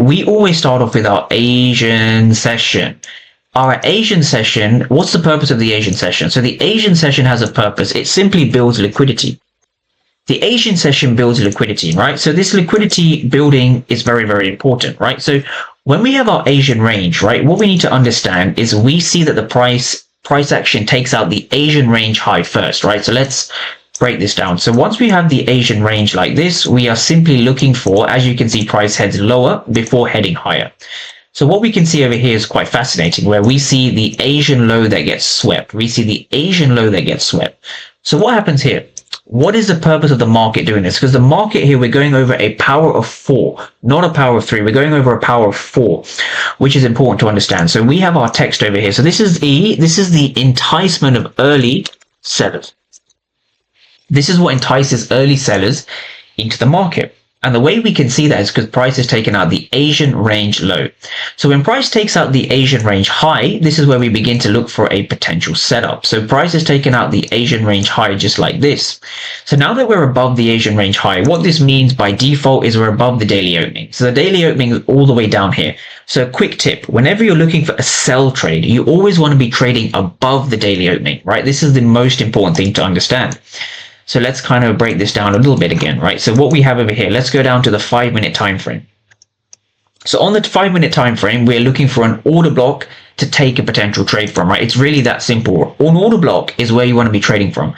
we always start off with our Asian session. Our Asian session, what's the purpose of the Asian session? So the Asian session has a purpose. It simply builds liquidity. The Asian session builds liquidity, right? So this liquidity building is very, very important, right? So when we have our Asian range, right, what we need to understand is we see that the price action takes out the Asian range high first, right? So let's break this down. So once we have the Asian range like this, we are simply looking for, as you can see, price heads lower before heading higher. So what we can see over here is quite fascinating, where we see the Asian low that gets swept. We see the Asian low that gets swept. So what happens here? What is the purpose of the market doing this? Because the market here, we're going over a power of 4, not a power of 3. We're going over a power of 4, which is important to understand. So we have our text over here. So this is the enticement of early sellers. This is what entices early sellers into the market. And the way we can see that is because price has taken out the Asian range low. So when price takes out the Asian range high, this is where we begin to look for a potential setup. So price has taken out the Asian range high just like this. So now that we're above the Asian range high, what this means by default is we're above the daily opening. So the daily opening is all the way down here. So a quick tip, whenever you're looking for a sell trade, you always want to be trading above the daily opening, right? This is the most important thing to understand. So let's kind of break this down a little bit again, right? So what we have over here, let's go down to the 5-minute time frame. So on the 5-minute time frame, we're looking for an order block to take a potential trade from, right? It's really that simple. An order block is where you want to be trading from.